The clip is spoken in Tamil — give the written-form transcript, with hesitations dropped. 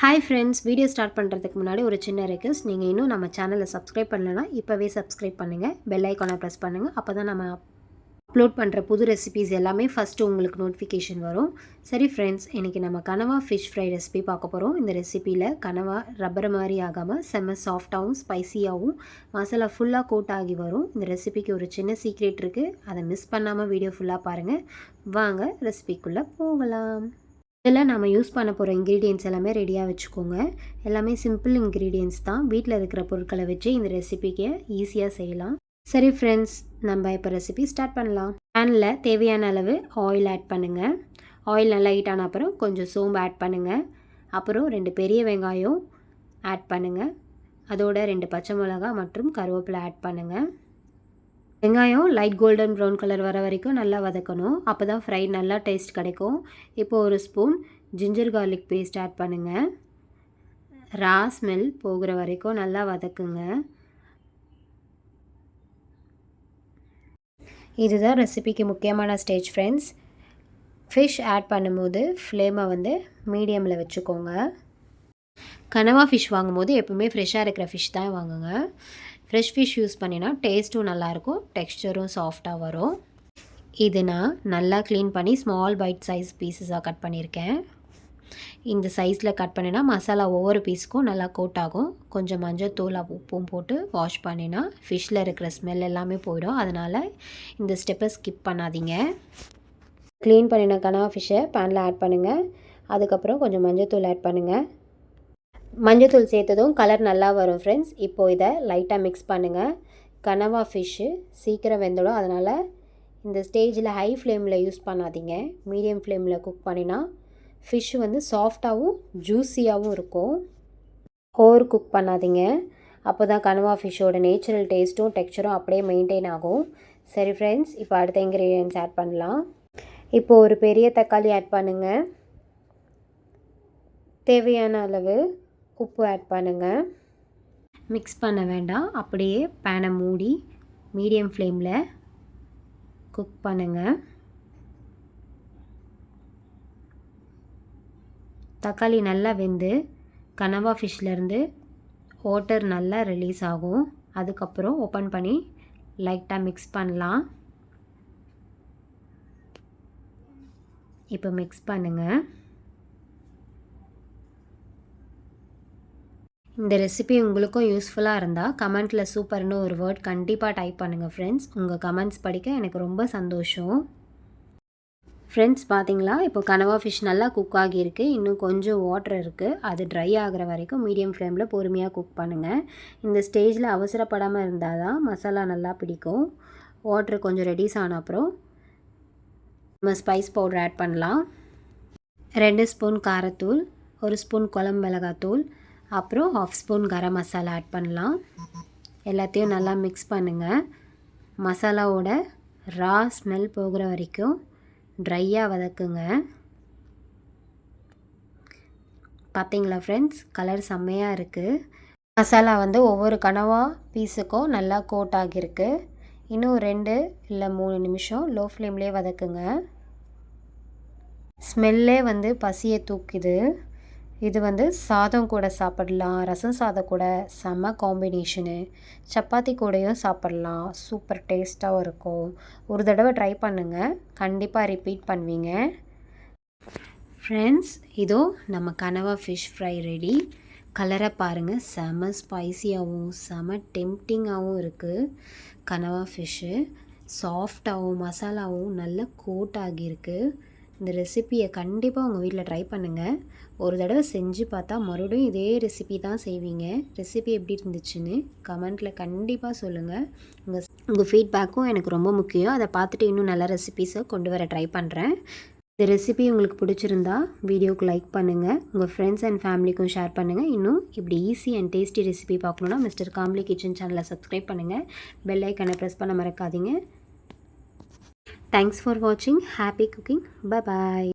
ஹாய் ஃப்ரெண்ட்ஸ், வீடியோ ஸ்டார்ட் பண்ணுறதுக்கு முன்னாடி ஒரு சின்ன ரெக்வெஸ்ட். நீங்கள் இன்னும் நம்ம சேனலை சப்ஸ்கிரைப் பண்ணலைன்னா இப்போவே சப்ஸ்கிரைப் பண்ணுங்கள். பெல் ஐக்கானை ப்ரெஸ் பண்ணுங்கள். அப்போ தான் நம்ம அப்லோட் பண்ணுற புது ரெசிபீஸ் எல்லாமே ஃபஸ்ட்டு உங்களுக்கு நோட்டிஃபிகேஷன் வரும். சரி ஃப்ரெண்ட்ஸ், இன்றைக்கி நம்ம கனவா ஃபிஷ் ஃப்ரை ரெசிபி பார்க்க போகிறோம். இந்த ரெசிப்பியில் கனவா ரப்பர் மாதிரி ஆகாமல் செம்ம சாஃப்டாகவும் ஸ்பைசியாகவும் மசாலா ஃபுல்லாக கோட் ஆகி வரும். இந்த ரெசிபிக்கு ஒரு சின்ன சீக்ரெட் இருக்குது, அதை மிஸ் பண்ணாமல் வீடியோ ஃபுல்லாக பாருங்கள். வாங்க ரெசிபிக்குள்ளே போகலாம். இதில் நம்ம யூஸ் பண்ண போகிற இன்க்ரீடியன்ட்ஸ் எல்லாமே ரெடியாக வச்சுக்கோங்க. எல்லாமே சிம்பிள் இன்க்ரீடியன்ட்ஸ் தான். வீட்டில் இருக்கிற பொருட்களை வச்சு இந்த ரெசிபிக்கு ஈஸியாக செய்யலாம். சரி ஃப்ரெண்ட்ஸ், நம்ம இப்போ ரெசிபி ஸ்டார்ட் பண்ணலாம். பேனில் தேவையான அளவு ஆயில் ஆட் பண்ணுங்கள். ஆயில் நல்லா ஹீட் ஆன அப்புறம் கொஞ்சம் சோம்பு ஆட் பண்ணுங்கள். அப்புறம் 2 பெரிய வெங்காயம் ஆட் பண்ணுங்கள். அதோட 2 பச்சை மிளகாய் மற்றும் கருவேப்பிலை ஆட் பண்ணுங்கள். வெங்காயம் லைட் கோல்டன் ப்ரௌன் கலர் வர வரைக்கும் நல்லா வதக்கணும். அப்போ தான் ஃப்ரை நல்லா டேஸ்ட் கிடைக்கும். இப்போது 1 spoon ginger garlic paste add பண்ணுங்கள். ரா ஸ்மெல் போகிற வரைக்கும் நல்லா வதக்குங்க. இதுதான் ரெசிபிக்கு முக்கியமான ஸ்டேஜ் ஃப்ரெண்ட்ஸ். ஃபிஷ் ஆட் பண்ணும்போது ஃப்ளேமை மீடியமில் வச்சுக்கோங்க. கனவா ஃபிஷ் வாங்கும்போது எப்பவுமே ஃப்ரெஷ்ஷாக இருக்கிற ஃபிஷ் தான் வாங்குங்க. ஃப்ரெஷ் ஃபிஷ் யூஸ் பண்ணினா டேஸ்ட்டும் நல்லாயிருக்கும், டெக்ஸ்டரும் சாஃப்டாக வரும். இது நான் நல்லா க்ளீன் பண்ணி ஸ்மால் பைட் சைஸ் பீஸஸாக கட் பண்ணியிருக்கேன். இந்த சைஸில் கட் பண்ணினா மசாலா ஒவ்வொரு பீஸுக்கும் நல்லா கோட் ஆகும். கொஞ்சம் மஞ்சள் தூள் உப்பும் போட்டு வாஷ் பண்ணினா ஃபிஷ்ஷில் இருக்கிற ஸ்மெல் எல்லாமே போயிடும். அதனால் இந்த ஸ்டெப்பை ஸ்கிப் பண்ணாதீங்க. க்ளீன் பண்ணின கனவா ஃபிஷ்ஷை பேனில் ஆட் பண்ணுங்கள். அதுக்கப்புறம் கொஞ்சம் மஞ்சள் தூள் ஆட் பண்ணுங்கள். மஞ்சத்தூள் சேர்த்ததும் கலர் நல்லா வரும் ஃப்ரெண்ட்ஸ். இப்போது இதை லைட்டாக மிக்ஸ் பண்ணுங்கள். கனவா ஃபிஷ்ஷு சீக்கிரம் வெந்துடும். அதனால் இந்த ஸ்டேஜில் ஹை ஃப்ளேமில் யூஸ் பண்ணாதீங்க. மீடியம் ஃப்ளேமில் குக் பண்ணினா ஃபிஷ்ஷு சாஃப்டாகவும் ஜூஸியாகவும் இருக்கும். ஓவர் குக் பண்ணாதீங்க. அப்போ தான் கனவா ஃபிஷ்ஷோட நேச்சுரல் டேஸ்ட்டும் டெக்ஸ்சரும் அப்படியே மெயின்டைன் ஆகும். சரி ஃப்ரெண்ட்ஸ், இப்போ அடுத்த இன்க்ரீடியன்ட்ஸ் ஆட் பண்ணலாம். இப்போது ஒரு பெரிய தக்காளி ஆட் பண்ணுங்கள். தேவையான அளவு உப்பு ஆட் பண்ணுங்கள். மிக்ஸ் பண்ண வேண்டாம், அப்படியே பேனை மூடி மீடியம் ஃப்ளேமில் குக் பண்ணுங்கள். தக்காளி நல்லா வெந்து கனவா ஃபிஷ்லேருந்து வாட்டர் நல்லா ரிலீஸ் ஆகும். அதுக்கப்புறம் ஓப்பன் பண்ணி லைட்டாக மிக்ஸ் பண்ணலாம். இப்போ மிக்ஸ் பண்ணுங்கள். இந்த ரெசிபி உங்களுக்கும் யூஸ்ஃபுல்லாக இருந்தால் கமெண்ட்டில் சூப்பர்னு ஒரு வேர்ட் கண்டிப்பாக டைப் பண்ணுங்கள் ஃப்ரெண்ட்ஸ். உங்கள் கமெண்ட்ஸ் படிக்க எனக்கு ரொம்ப சந்தோஷம். ஃப்ரெண்ட்ஸ் பார்த்தீங்களா, இப்போ கனவா ஃபிஷ் நல்லா குக் ஆகியிருக்கு. இன்னும் கொஞ்சம் வாட்டர் இருக்குது. அது ட்ரை ஆகிற வரைக்கும் மீடியம் ஃப்ளேமில் பொறுமையாக குக் பண்ணுங்கள். இந்த ஸ்டேஜில் அவசரப்படாமல் இருந்தால் தான் மசாலா நல்லா பிடிக்கும். வாட்டர் கொஞ்சம் ரெடியூஸ் ஆன அப்புறம் நம்ம ஸ்பைஸ் பவுடர் ஆட் பண்ணலாம். 2 ஸ்பூன் காரத்தூள், 1 ஸ்பூன் குழம்பு மிளகாத்தூள், அப்புறம் 1/2 ஸ்பூன் கரம் மசாலா ஆட் பண்ணலாம். எல்லாத்தையும் நல்லா மிக்ஸ் பண்ணுங்கள். மசாலாவோட ரா ஸ்மெல் போகிற வரைக்கும் ட்ரையாக வதக்குங்க. பார்த்தீங்களா ஃப்ரெண்ட்ஸ், கலர் செம்மையாக இருக்குது. மசாலா ஒவ்வொரு கனவா பீஸுக்கும் நல்லா கோட் ஆகியிருக்கு. இன்னும் 2 இல்லை 3 நிமிஷம் லோ ஃப்ளேம்லேயே வதக்குங்க. ஸ்மெல்லே பசியை தூக்குது. இது சாதம் கூட சாப்பிடலாம், ரசம் சாதம் கூட செம்ம காம்பினேஷனு, சப்பாத்தி கூடயும் சாப்பிடலாம். சூப்பர் டேஸ்ட்டாகவும் இருக்கும். ஒரு தடவை ட்ரை பண்ணுங்கள், கண்டிப்பாக ரிப்பீட் பண்ணுவீங்க. ஃப்ரெண்ட்ஸ், இதோ நம்ம கனவா ஃபிஷ் ஃப்ரை ரெடி. கலரை பாருங்கள், செம்ம ஸ்பைசியாகவும் செம்ம டெம்ப்டிங்காகவும் இருக்குது. கனவா ஃபிஷ்ஷு சாஃப்டாகவும் மசாலாவும் நல்ல கோட் ஆகியிருக்கு. இந்த ரெசிப்பியை கண்டிப்பாக உங்கள் வீட்டில் ட்ரை பண்ணுங்கள். ஒரு தடவை செஞ்சு பார்த்தா மறுபடியும் இதே ரெசிபி தான் செய்வீங்க. ரெசிபி எப்படி இருந்துச்சுன்னு கமெண்ட்டில் கண்டிப்பாக சொல்லுங்கள். உங்கள் ஃபீட்பேக்கும் எனக்கு ரொம்ப முக்கியம். அதை பார்த்துட்டு இன்னும் நல்ல ரெசிபீஸை கொண்டு வர ட்ரை பண்ணுறேன். இந்த ரெசிபி உங்களுக்கு பிடிச்சிருந்தா வீடியோக்கு லைக் பண்ணுங்கள். உங்கள் ஃப்ரெண்ட்ஸ் அண்ட் ஃபேமிலிக்கும் ஷேர் பண்ணுங்கள். இன்னும் இப்படி ஈஸி அண்ட் டேஸ்டி ரெசிபி பார்க்கணுன்னா மிஸ்டர் காம்ப்ளி கிச்சன் சேனலை சப்ஸ்கிரைப் பண்ணுங்கள். பெல் ஐக்கானை ப்ரெஸ் பண்ண மறக்காதீங்க. Thanks for watching. Happy cooking. Bye bye.